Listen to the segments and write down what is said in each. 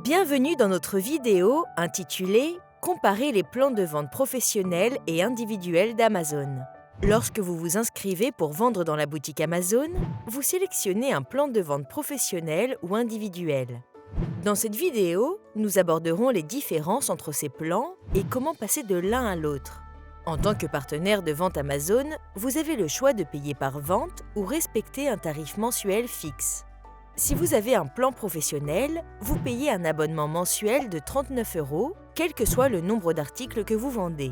Bienvenue dans notre vidéo intitulée « Comparer les plans de vente professionnels et individuels d'Amazon ». Lorsque vous vous inscrivez pour vendre dans la boutique Amazon, vous sélectionnez un plan de vente professionnel ou individuel. Dans cette vidéo, nous aborderons les différences entre ces plans et comment passer de l'un à l'autre. En tant que partenaire de vente Amazon, vous avez le choix de payer par vente ou respecter un tarif mensuel fixe. Si vous avez un plan professionnel, vous payez un abonnement mensuel de 39 €, quel que soit le nombre d'articles que vous vendez.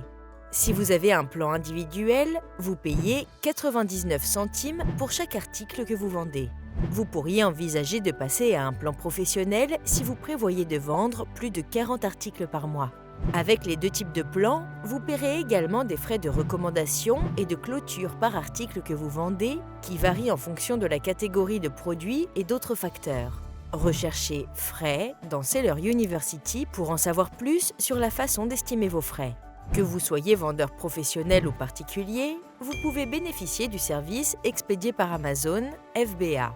Si vous avez un plan individuel, vous payez 99 centimes pour chaque article que vous vendez. Vous pourriez envisager de passer à un plan professionnel si vous prévoyez de vendre plus de 40 articles par mois. Avec les deux types de plans, vous paierez également des frais de recommandation et de clôture par article que vous vendez, qui varient en fonction de la catégorie de produits et d'autres facteurs. Recherchez « frais » dans Seller University pour en savoir plus sur la façon d'estimer vos frais. Que vous soyez vendeur professionnel ou particulier, vous pouvez bénéficier du service Expédié par Amazon, FBA.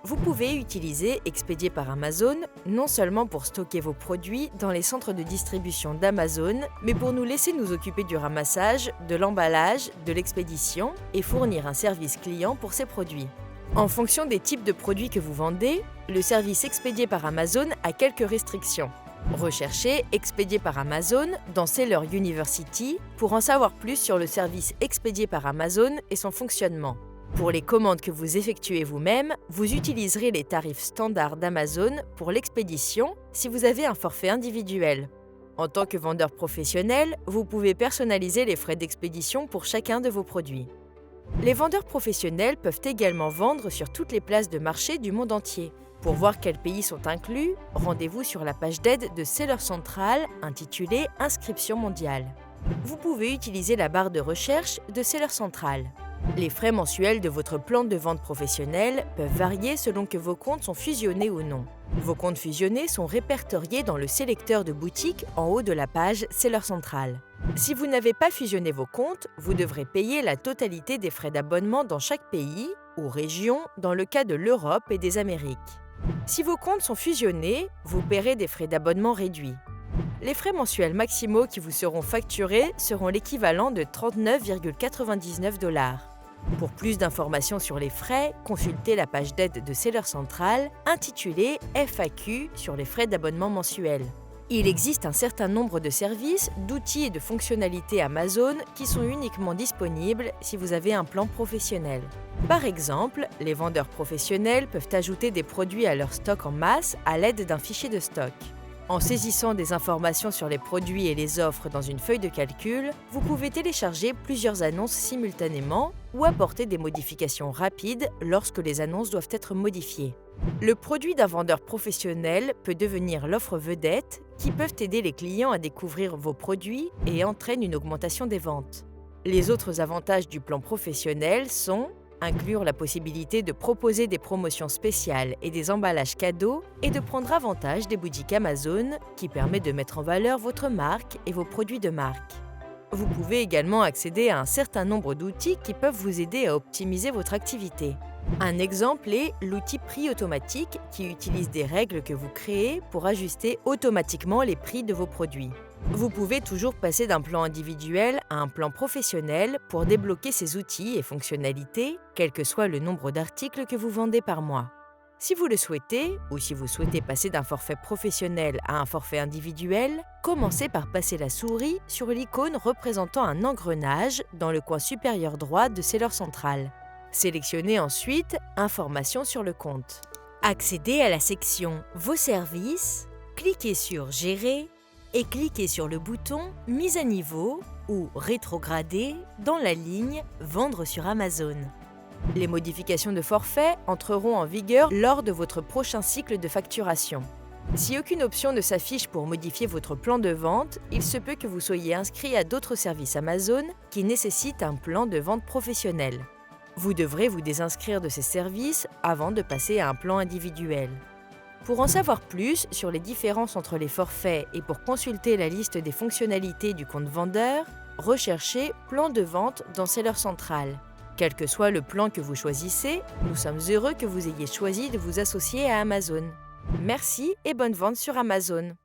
Vous pouvez utiliser Expédié par Amazon non seulement pour stocker vos produits dans les centres de distribution d'Amazon, mais pour nous laisser nous occuper du ramassage, de l'emballage, de l'expédition et fournir un service client pour ces produits. En fonction des types de produits que vous vendez, le service Expédié par Amazon a quelques restrictions. Recherchez Expédié par Amazon dans Seller University pour en savoir plus sur le service Expédié par Amazon et son fonctionnement. Pour les commandes que vous effectuez vous-même, vous utiliserez les tarifs standards d'Amazon pour l'expédition si vous avez un forfait individuel. En tant que vendeur professionnel, vous pouvez personnaliser les frais d'expédition pour chacun de vos produits. Les vendeurs professionnels peuvent également vendre sur toutes les places de marché du monde entier. Pour voir quels pays sont inclus, rendez-vous sur la page d'aide de Seller Central intitulée « Inscription mondiale ». Vous pouvez utiliser la barre de recherche de Seller Central. Les frais mensuels de votre plan de vente professionnel peuvent varier selon que vos comptes sont fusionnés ou non. Vos comptes fusionnés sont répertoriés dans le sélecteur de boutique en haut de la page Seller Central. Si vous n'avez pas fusionné vos comptes, vous devrez payer la totalité des frais d'abonnement dans chaque pays ou région dans le cas de l'Europe et des Amériques. Si vos comptes sont fusionnés, vous paierez des frais d'abonnement réduits. Les frais mensuels maximaux qui vous seront facturés seront l'équivalent de 39,99 $. Pour plus d'informations sur les frais, consultez la page d'aide de Seller Central intitulée « FAQ sur les frais d'abonnement mensuels ». Il existe un certain nombre de services, d'outils et de fonctionnalités Amazon qui sont uniquement disponibles si vous avez un plan professionnel. Par exemple, les vendeurs professionnels peuvent ajouter des produits à leur stock en masse à l'aide d'un fichier de stock. En saisissant des informations sur les produits et les offres dans une feuille de calcul, vous pouvez télécharger plusieurs annonces simultanément ou apporter des modifications rapides lorsque les annonces doivent être modifiées. Le produit d'un vendeur professionnel peut devenir l'offre vedette qui peuvent aider les clients à découvrir vos produits et entraînent une augmentation des ventes. Les autres avantages du plan professionnel sont inclure la possibilité de proposer des promotions spéciales et des emballages cadeaux et de prendre avantage des boutiques Amazon qui permet de mettre en valeur votre marque et vos produits de marque. Vous pouvez également accéder à un certain nombre d'outils qui peuvent vous aider à optimiser votre activité. Un exemple est l'outil Prix automatique qui utilise des règles que vous créez pour ajuster automatiquement les prix de vos produits. Vous pouvez toujours passer d'un plan individuel à un plan professionnel pour débloquer ces outils et fonctionnalités, quel que soit le nombre d'articles que vous vendez par mois. Si vous le souhaitez, ou si vous souhaitez passer d'un forfait professionnel à un forfait individuel, commencez par passer la souris sur l'icône représentant un engrenage dans le coin supérieur droit de Seller Central. Sélectionnez ensuite « Informations sur le compte ». Accédez à la section « Vos services », cliquez sur « Gérer » et cliquez sur le bouton « Mise à niveau » ou « Rétrograder » dans la ligne « Vendre sur Amazon ». Les modifications de forfait entreront en vigueur lors de votre prochain cycle de facturation. Si aucune option ne s'affiche pour modifier votre plan de vente, il se peut que vous soyez inscrit à d'autres services Amazon qui nécessitent un plan de vente professionnel. Vous devrez vous désinscrire de ces services avant de passer à un plan individuel. Pour en savoir plus sur les différences entre les forfaits et pour consulter la liste des fonctionnalités du compte vendeur, recherchez « Plan de vente » dans Seller Central. Quel que soit le plan que vous choisissez, nous sommes heureux que vous ayez choisi de vous associer à Amazon. Merci et bonne vente sur Amazon.